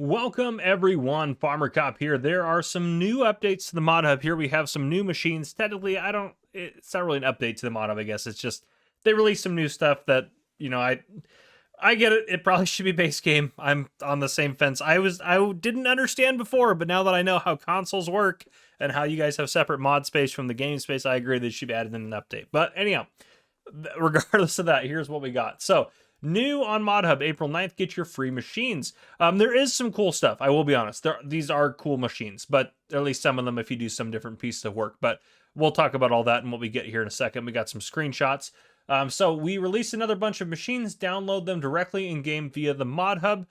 Welcome everyone, Farmer Cop here. There are some new updates to the mod hub here. We have some new machines. Technically, it's not really an update to the mod hub, I guess. It's just they released some new stuff that, I get it. It probably should be base game. I'm on the same fence. I didn't understand before, but now that I know how consoles work and how you guys have separate mod space from the game space, I agree they should be added in an update. But anyhow, regardless of that, here's what we got. So, new on Mod Hub, April 9th, get your free machines. There is some cool stuff, I will be honest. These are cool machines, but at least some of them if you do some different pieces of work. But we'll talk about all that and what we get here in a second. We got some screenshots. So we released another bunch of machines. Download them directly in-game via the Mod Hub,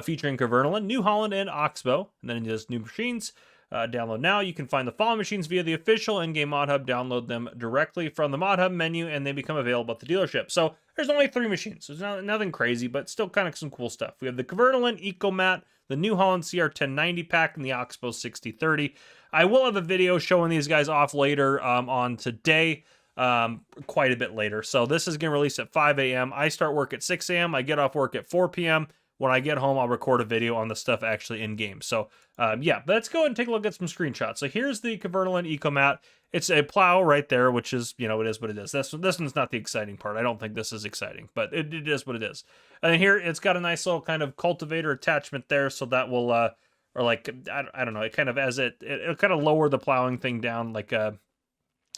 featuring Kverneland, New Holland, and Oxbow. And then just new machines. Download now. You can find the following machines via the official in-game Mod Hub. Download them directly from the Mod Hub menu, and they become available at the dealership. So there's only 3 machines. So there's nothing crazy, but still kind of some cool stuff. We have the Kverneland Ecomat, the New Holland CR1090 pack, and the Oxbow 6030. I will have a video showing these guys off later on today, quite a bit later. So this is going to release at 5 a.m. I start work at 6 a.m. I get off work at 4 p.m. When I get home, I'll record a video on the stuff actually in game. So, yeah, let's go and take a look at some screenshots. So here's the Kverneland Ecomat. It's a plow right there, which is, it is what it is. This one's not the exciting part. I don't think this is exciting, but it is what it is. And here, it's got a nice little kind of cultivator attachment there, so that will, or like, I don't know, it kind of, it'll kind of lower the plowing thing down, like,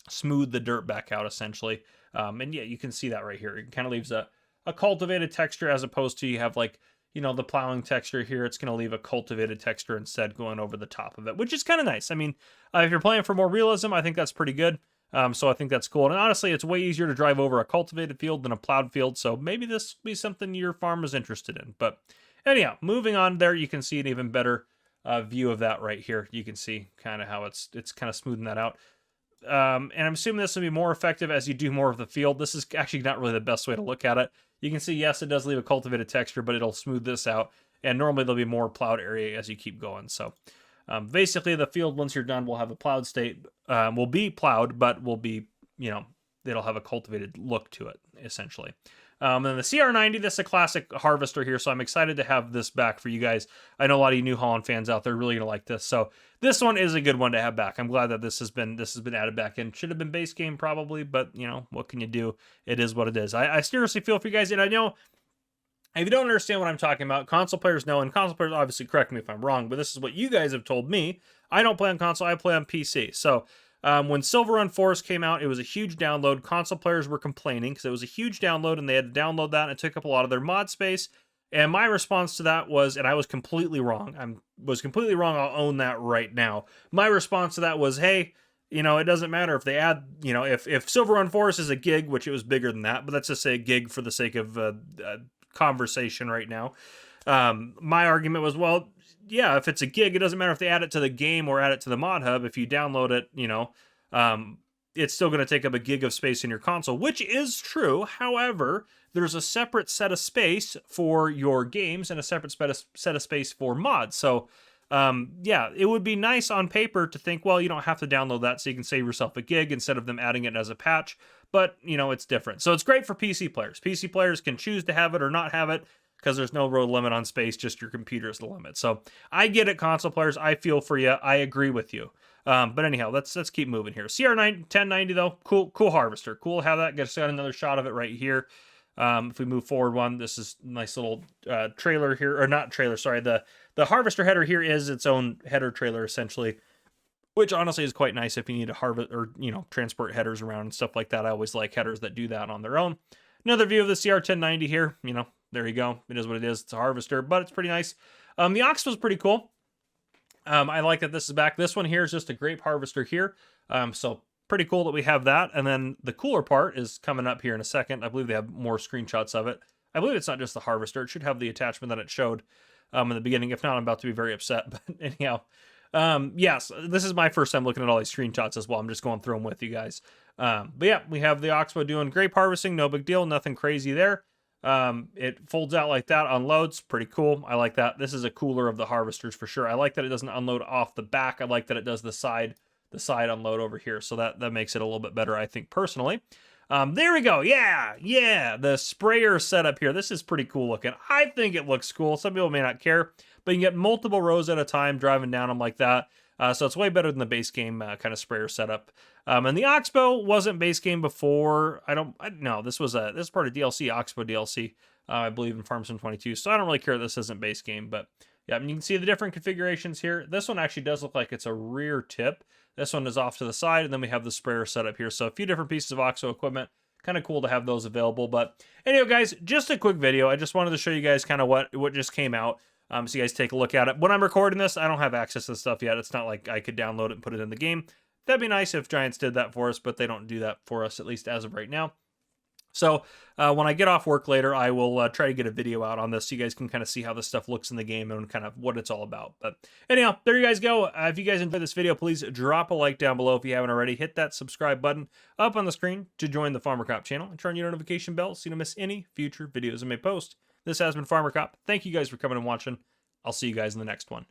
smooth the dirt back out, essentially. And yeah, you can see that right here. It kind of leaves a cultivated texture as opposed to you have, like, the plowing texture here. It's going to leave a cultivated texture instead going over the top of it, which is kind of nice. I mean, if you're playing for more realism, I think that's pretty good. So I think that's cool. And honestly, it's way easier to drive over a cultivated field than a plowed field. So maybe this will be something your farm is interested in. But anyhow, moving on there, you can see an even better view of that right here. You can see kind of how it's kind of smoothing that out. And I'm assuming this will be more effective as you do more of the field. This is actually not really the best way to look at it. You can see, yes, it does leave a cultivated texture, but it'll smooth this out. And normally there'll be more plowed area as you keep going. So basically the field, once you're done, will have a plowed state, will be plowed, but will be, it'll have a cultivated look to it, essentially. And then the CR90, this is a classic harvester here, so I'm excited to have this back for you guys. I know a lot of you New Holland fans out there are really going to like this. So this one is a good one to have back. I'm glad that this has been added back in. Should have been base game probably, but, what can you do? It is what it is. I seriously feel for you guys, and I know if you don't understand what I'm talking about, console players know, and console players obviously correct me if I'm wrong, but this is what you guys have told me. I don't play on console, I play on PC. So when Silver Run Forest came out, it was a huge download. Console players were complaining because it was a huge download and they had to download that and it took up a lot of their mod space. And my response to that was, and I was completely wrong. I'll own that right now. My response to that was, hey, it doesn't matter if they add, if Silver Run Forest is a gig, which it was bigger than that, but let's just say a gig for the sake of conversation right now. My argument was, well, yeah, if it's a gig, it doesn't matter if they add it to the game or add it to the mod hub. If you download it, it's still going to take up a gig of space in your console, which is true. However, there's a separate set of space for your games and a separate set of space for mods. So, yeah, it would be nice on paper to think, well, you don't have to download that, so you can save yourself a gig instead of them adding it as a patch. But, it's different. So it's great for PC players. PC players can choose to have it or not have it, because there's no real limit on space, just your computer is the limit. So I get it, console players. I feel for you. I agree with you. But anyhow, let's keep moving here. CR1090 though, cool harvester. Cool to have that. Got another shot of it right here. If we move forward one, this is a nice little trailer here, or not trailer, sorry. The harvester header here is its own header trailer essentially, which honestly is quite nice if you need to harvest or, transport headers around and stuff like that. I always like headers that do that on their own. Another view of the CR1090 here, there you go. It is what it is. It's a harvester, but it's pretty nice. The Oxbow is pretty cool. I like that this is back. This one here is just a grape harvester here. So pretty cool that we have that. And then the cooler part is coming up here in a second. I believe they have more screenshots of it. I believe it's not just the harvester. It should have the attachment that it showed in the beginning. If not, I'm about to be very upset. But anyhow, yes, this is my first time looking at all these screenshots as well. I'm just going through them with you guys. But yeah, we have the Oxbow doing grape harvesting. No big deal. Nothing crazy there. It folds out like that, unloads, pretty cool. I like that. This is a cooler of the harvesters for sure. I like that it doesn't unload off the back. I like that it does the side unload over here. So that makes it a little bit better, I think, personally. There we go. Yeah. The sprayer setup here. This is pretty cool looking. I think it looks cool. Some people may not care, but you can get multiple rows at a time driving down them like that. So it's way better than the base game kind of sprayer setup. And the Oxbow wasn't base game before. No, this is part of DLC, Oxbow DLC, I believe in Farm Sim 22. So I don't really care this isn't base game, but yeah, I mean, you can see the different configurations here. This one actually does look like it's a rear tip. This one is off to the side, and then we have the sprayer setup here. So a few different pieces of OXO equipment. Kind of cool to have those available. But anyway, guys, just a quick video. I just wanted to show you guys kind of what just came out. So you guys take a look at it. When I'm recording this, I don't have access to this stuff yet. It's not like I could download it and put it in the game. That'd be nice if Giants did that for us, but they don't do that for us, at least as of right now. So when I get off work later, I will try to get a video out on this so you guys can kind of see how this stuff looks in the game and kind of what it's all about. But anyhow, there you guys go. If you guys enjoyed this video, please drop a like down below if you haven't already. Hit that subscribe button up on the screen to join the Farmer Cop channel and turn your notification bell so you don't miss any future videos I may post. This has been Farmer Cop. Thank you guys for coming and watching. I'll see you guys in the next one.